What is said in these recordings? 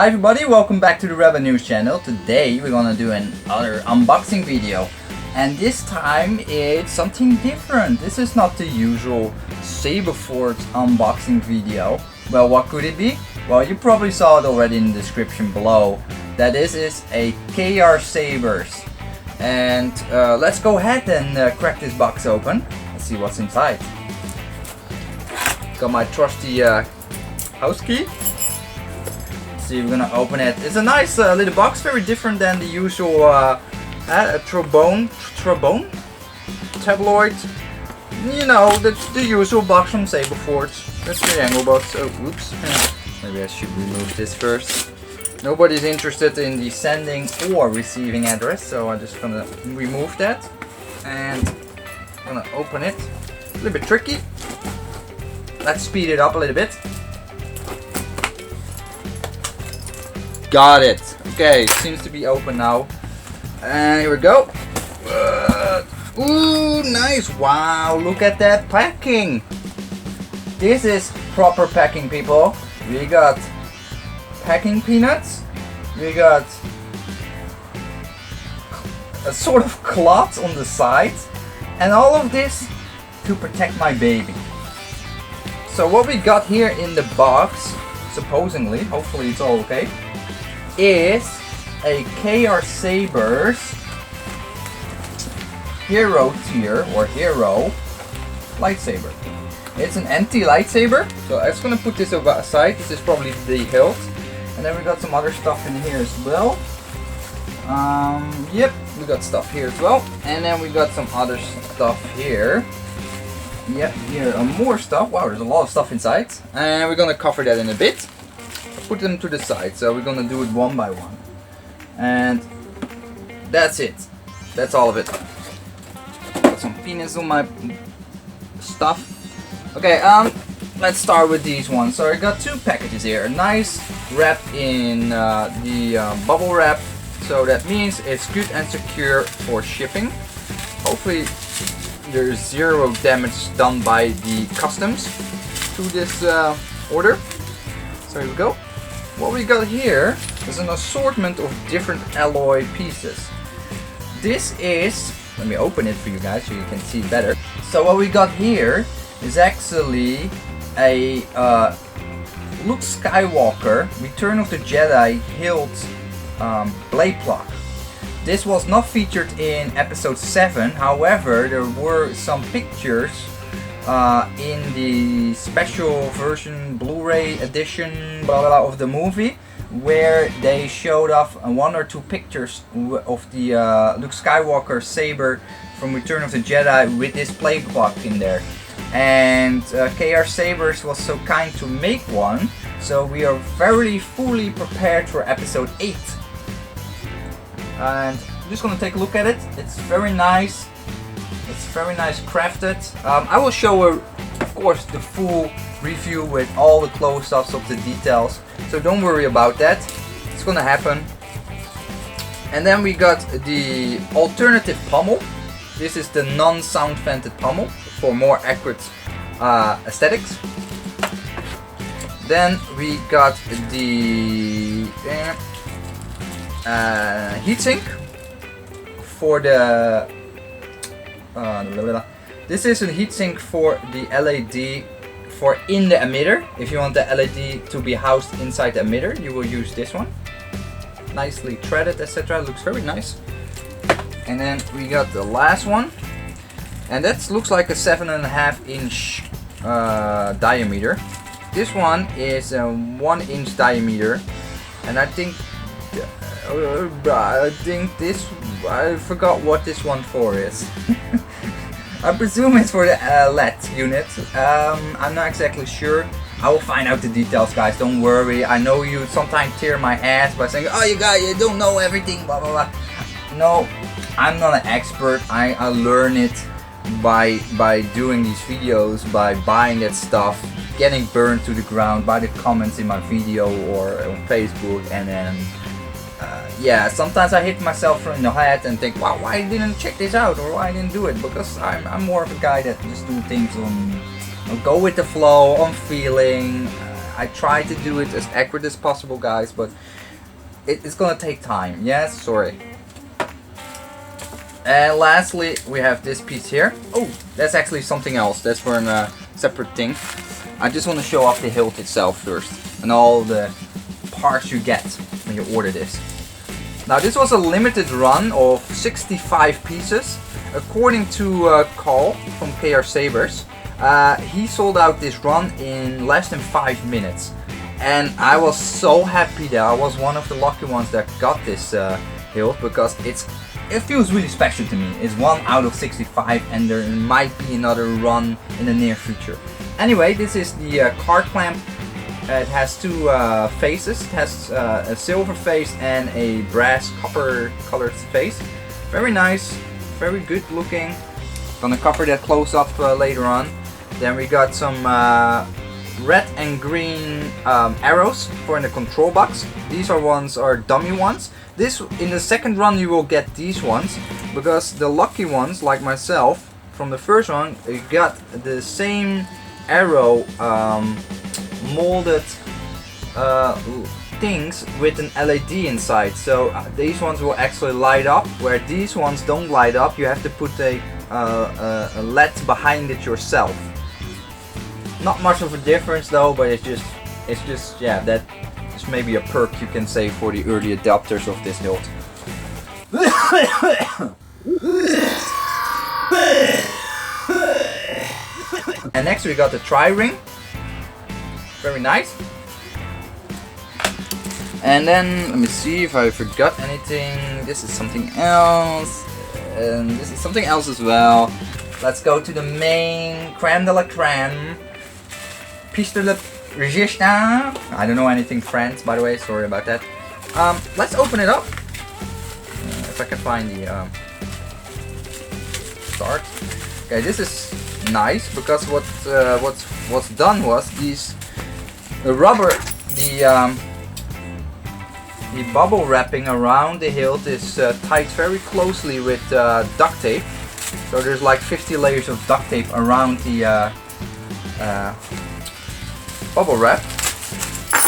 Hi everybody, welcome back to the Rebel News channel. Today we're gonna do another unboxing video. And this time it's something different. This is not the usual Sabers unboxing video. Well, what could it be? Well, you probably saw it already in the description below. That this is a KR Sabers. And let's go ahead and crack this box open. Let's see what's inside. Got my trusty house key. See, we're gonna open it. It's a nice little box, very different than the usual trombone tabloid. You know, the usual box from Sabers. That's the angle box. Oh, whoops. Maybe I should remove this first. Nobody's interested in the sending or receiving address, so I'm just gonna remove that and I'm gonna open it. A little bit tricky. Let's speed it up a little bit. Got it. Okay, it seems to be open now. And here we go. Ooh, nice. Wow, look at that packing. This is proper packing, people. We got packing peanuts. We got a sort of cloth on the side. And all of this to protect my baby. So what we got here in the box, supposedly, hopefully it's all okay, is a KR Sabers Hero tier or Hero lightsaber. It's an anti-lightsaber, so I'm just gonna put this aside. This is probably the hilt, and then we got some other stuff in here as well. Yep, we got stuff here as well, and then we got some other stuff here. Yep, here more stuff. Wow, there's a lot of stuff inside, and we're gonna cover that in a bit. Put them to the side, so we're gonna do it one by one, and that's it. That's all of it. Got some peanuts on my stuff. Okay, let's start with these ones. So I got two packages here. A nice wrap in the bubble wrap, so that means it's good and secure for shipping. Hopefully there's zero damage done by the customs to this order. So here we go. What we got here is an assortment of different alloy pieces. This is, let me open it for you guys so you can see better. So what we got here is actually a Luke Skywalker Return of the Jedi Hilt blade block. This was not featured in episode 7, however there were some pictures in the special version Blu-ray edition blah, blah, of the movie, where they showed off one or two pictures of the Luke Skywalker saber from Return of the Jedi with this blade block in there. And KR Sabers was so kind to make one, so we are very fully prepared for episode 8. And I'm just gonna take a look at it. It's very nice. It's very nice crafted. I will show her, of course, the full review with all the close-ups of the details. So don't worry about that. It's gonna happen. And then we got the alternative pommel. This is the non-sound vented pommel for more accurate aesthetics. Then we got the heatsink for the this is a heatsink for the LED for in the emitter. If you want the LED to be housed inside the emitter, you will use this one. Nicely threaded, etc. Looks very nice. And then we got the last one, and that looks like a 7.5 inch diameter. This one is a 1 inch diameter, and I think this, I forgot what this one for is. I presume it's for the LED unit. I'm not exactly sure. I will find out the details, guys. Don't worry. I know you sometimes tear my ass by saying, "Oh, you don't know everything." Blah blah blah. No, I'm not an expert. I learn it by doing these videos, by buying that stuff, getting burned to the ground by the comments in my video or on Facebook, and then yeah, sometimes I hit myself in the head and think, wow, why didn't I check this out, or why I didn't do it? Because I'm more of a guy that just do things on, go with the flow, on feeling. I try to do it as accurate as possible, guys, but it's gonna take time. Yes, sorry. And lastly, we have this piece here. Oh, that's actually something else. That's for a separate thing. I just want to show off the hilt itself first, and all the parts you get when you order this. Now, this was a limited run of 65 pieces. According to Carl from KR Sabers, he sold out this run in less than 5 minutes. And I was so happy that I was one of the lucky ones that got this hilt, because it feels really special to me. It's 1 out of 65, and there might be another run in the near future. Anyway, this is the card clamp. It has two faces. It has a silver face and a brass copper colored face. Very nice, very good looking. Gonna cover that close up later on. Then we got some red and green arrows for in the control box. These are dummy ones. This, in the second run you will get these ones, because the lucky ones like myself from the first one, you got the same arrow molded things with an LED inside. So these ones will actually light up, where these ones don't light up. You have to put a LED behind it yourself. Not much of a difference though, but it's just yeah, that is maybe a perk you can say for the early adopters of this hilt. And next we got the tri-ring. Very nice. And then let me see if I forgot anything. This is something else, and this is something else as well. Let's go to the main creme de la creme. Piece de la resistance. I don't know anything French, by the way, sorry about that. Let's open it up. If I can find the start. Okay, this is nice, because what's done was the rubber, the bubble wrapping around the hilt is tied very closely with duct tape. So there's like 50 layers of duct tape around the bubble wrap.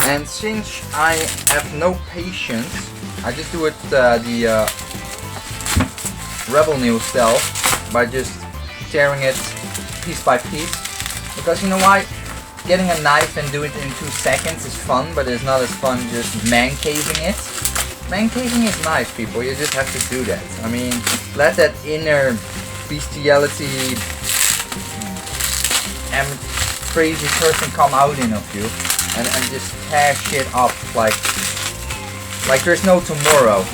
And since I have no patience, I just do it the Rebel Nail style, by just tearing it piece by piece. Because you know why? Getting a knife and do it in 2 seconds is fun, but it's not as fun just man-caving it. Man-caving is nice, people. You just have to do that. I mean, let that inner bestiality and crazy person come out in of you, and just tear shit up like there's no tomorrow.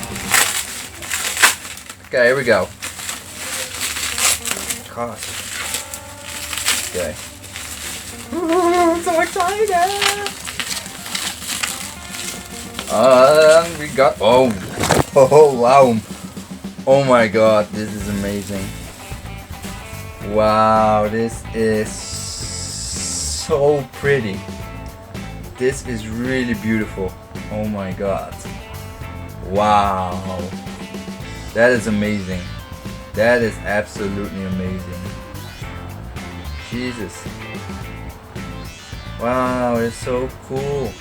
Okay, here we go. God. Okay. I'm so excited! We got, oh wow, oh my god, this is amazing. Wow, this is so pretty. This is really beautiful. Oh my god. Wow. That is amazing. That is absolutely amazing. Jesus. Wow, it's so cool.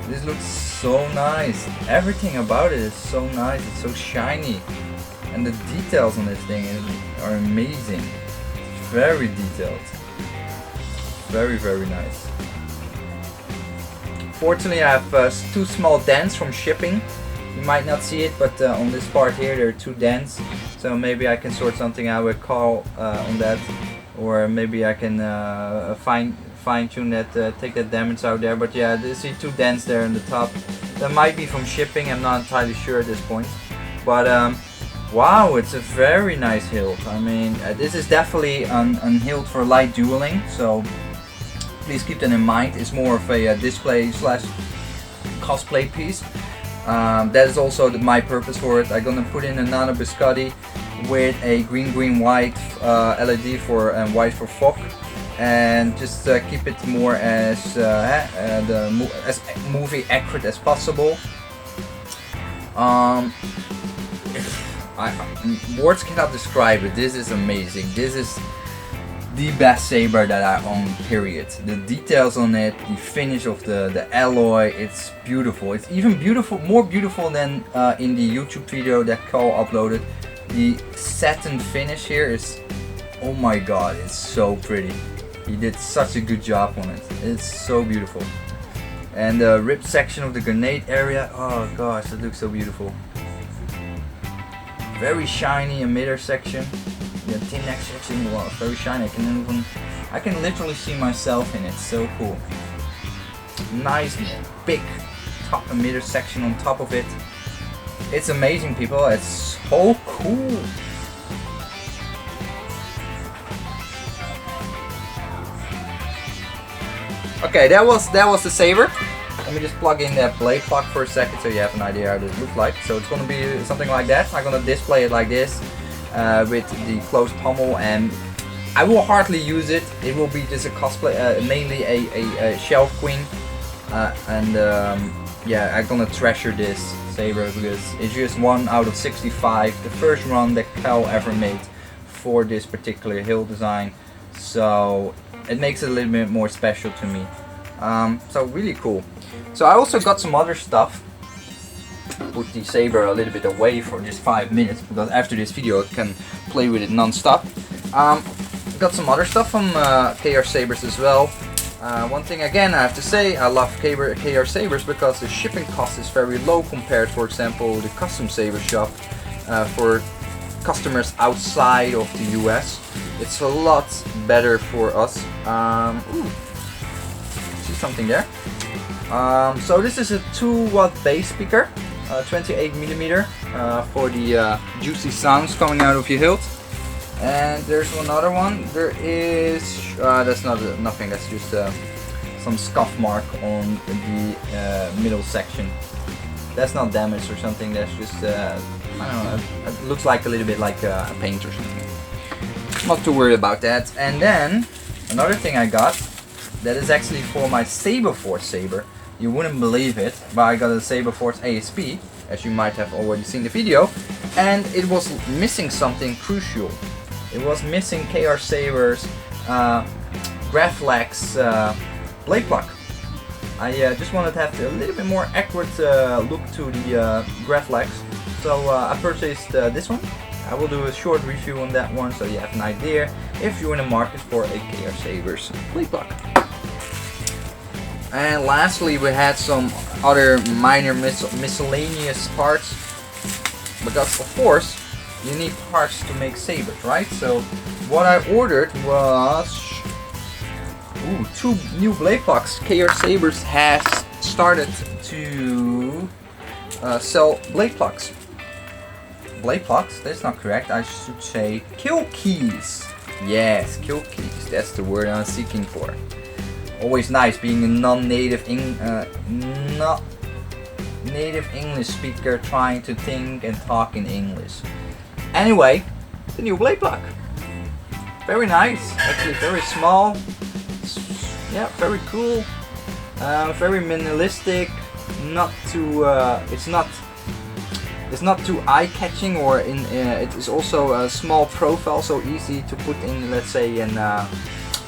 This looks so nice. Everything about it is so nice. It's so shiny. And the details on this thing are amazing. Very detailed. Very, very nice. Fortunately, I have 2 small dents from shipping. You might not see it, but on this part here there are 2 dents. So maybe I can sort something out with Carl on that. Or maybe I can fine-tune that, take that damage out there. But yeah, you see 2 dents there on the top. That might be from shipping, I'm not entirely sure at this point. But wow, it's a very nice hilt. I mean, this is definitely an hilt for light dueling, so please keep that in mind. It's more of a display slash cosplay piece. That is also my purpose for it. I'm gonna put in a nano biscotti with a green white LED for and white for fog, and just keep it more as as movie accurate as possible. Words cannot describe it. This is amazing. This the best saber that I own, period. The details on it, the finish of the alloy, it's beautiful. It's even more beautiful than in the YouTube video that Cole uploaded. The satin finish here is, oh my god, it's so pretty. He did such a good job on it. It's so beautiful. And the rib section of the grenade area, oh gosh, it looks so beautiful. Very shiny emitter section. The tin neck section was very shiny. I can literally see myself in it. So cool. Nice big top emitter section on top of it. It's amazing, people. It's so cool. Okay, that was the saber. Let me just plug in that blade plug for a second so you have an idea how this looks like. So it's gonna be something like that. I'm gonna display it like this with the closed pommel, and I will hardly use it. It will be just a cosplay, mainly a shelf queen, yeah, I'm gonna treasure this saber because it's just 1 out of 65, the first run that Cal ever made for this particular Hilt design. So it makes it a little bit more special to me. So really cool. So I also got some other stuff. Put the saber a little bit away for just 5 minutes because after this video I can play with it non-stop. Got some other stuff from KR Sabers as well. One thing again I have to say, I love KR Sabers because the shipping cost is very low compared, for example, the custom saber shop for customers outside of the US. It's a lot better for us. Ooh, see something there. So this is a 2-watt bass speaker, 28mm for the juicy sounds coming out of your hilt. And there's another one. There is that's nothing. That's just some scuff mark on the middle section. That's not damaged or something. That's just I don't know. It looks like a little bit like a paint or something. Not too worried about that. And then another thing I got that is actually for my Saberforce saber. You wouldn't believe it, but I got a Saberforce ASP, as you might have already seen the video, and it was missing something crucial. It was missing KR Sabers Graflex blade plug. I just wanted to have a little bit more accurate look to the Graflex, so I purchased this one. I will do a short review on that one so you have an idea if you're in the market for a KR Sabers blade plug. And lastly, we had some other minor miscellaneous parts, because of course you need parts to make sabers, right? So what I ordered was 2 new blade plugs. KR Sabers has started to sell blade plugs. Blade plugs? That's not correct. I should say kill keys. Yes, kill keys. That's the word I'm seeking for. Always nice being a non-native native English speaker trying to think and talk in English. Anyway, the new blade plug. Very nice. Actually very small. Yeah, very cool. Very minimalistic. Not too. It's not too eye-catching, or it is also a small profile, so easy to put in, let's say, in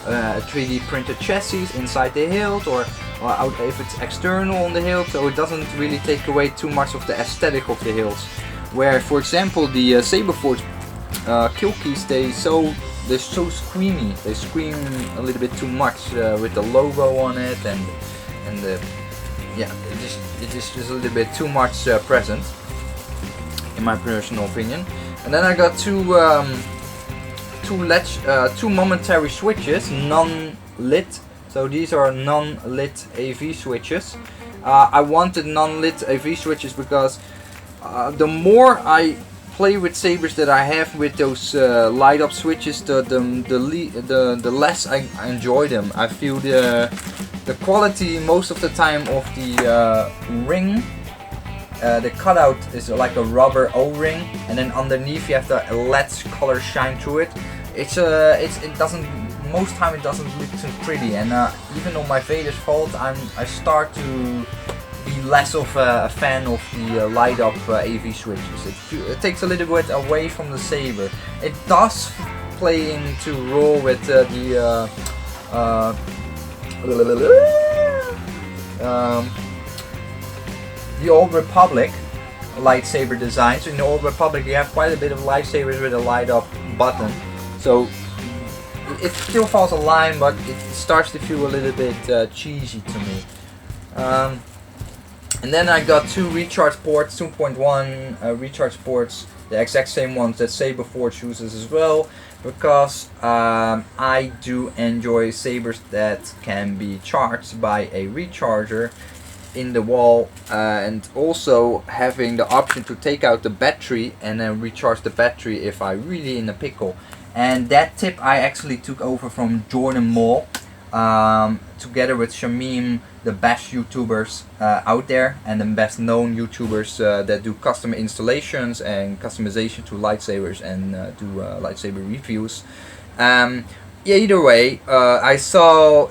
3D printed chassis inside the hilt, or out if it's external on the hilt, so it doesn't really take away too much of the aesthetic of the hilts. Where, for example, the Saberforce kill keys, they're so screamy. They scream a little bit too much with the logo on it, and the yeah, it is just a little bit too much present, in my personal opinion. And then I got two momentary switches, non-lit. So these are non-lit AV switches. I wanted non-lit AV switches because the more I play with sabers that I have with those light up switches, the less I enjoy them. I feel the quality most of the time of the ring. The cutout is like a rubber O-ring, and then underneath you have the LED color shine through it. It doesn't, most time it doesn't look too pretty, and even on my Vader's Vault I start to be less of a fan of the light up AV switches. It takes a little bit away from the saber. It does playing to roll with the Old Republic lightsaber design. So in the Old Republic you have quite a bit of lightsabers with a light up button. So it still falls a line, but it starts to feel a little bit cheesy to me. And then I got two recharge ports, 2.1 recharge ports, the exact same ones that Saber Forge uses as well, because I do enjoy sabers that can be charged by a recharger in the wall, and also having the option to take out the battery and then recharge the battery if I really in a pickle. And that tip I actually took over from Jordan Mall, together with Shamim, the best YouTubers out there and the best known YouTubers that do custom installations and customization to lightsabers and do lightsaber reviews. Yeah, either way, I saw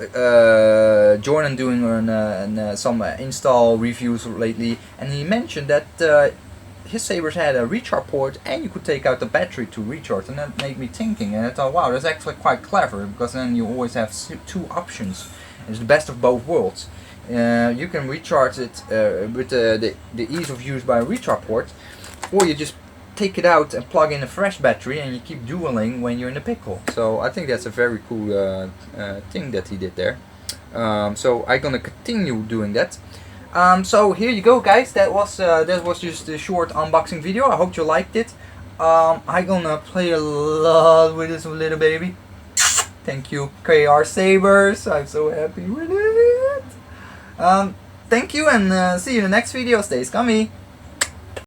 Jordan doing some install reviews lately, and he mentioned that his sabers had a recharge port and you could take out the battery to recharge, and that made me thinking, and I thought, wow, that's actually quite clever, because then you always have two options. It's the best of both worlds. You can recharge it with the ease of use by a recharge port, or you just take it out and plug in a fresh battery and you keep dueling when you're in a pickle. So I think that's a very cool thing that he did there. So I'm gonna continue doing that. So here you go, guys. That was just a short unboxing video. I hope you liked it. I'm gonna play a lot with this little baby. Thank you, KR Sabers. I'm so happy with it. Thank you, and see you in the next video. Stay scummy.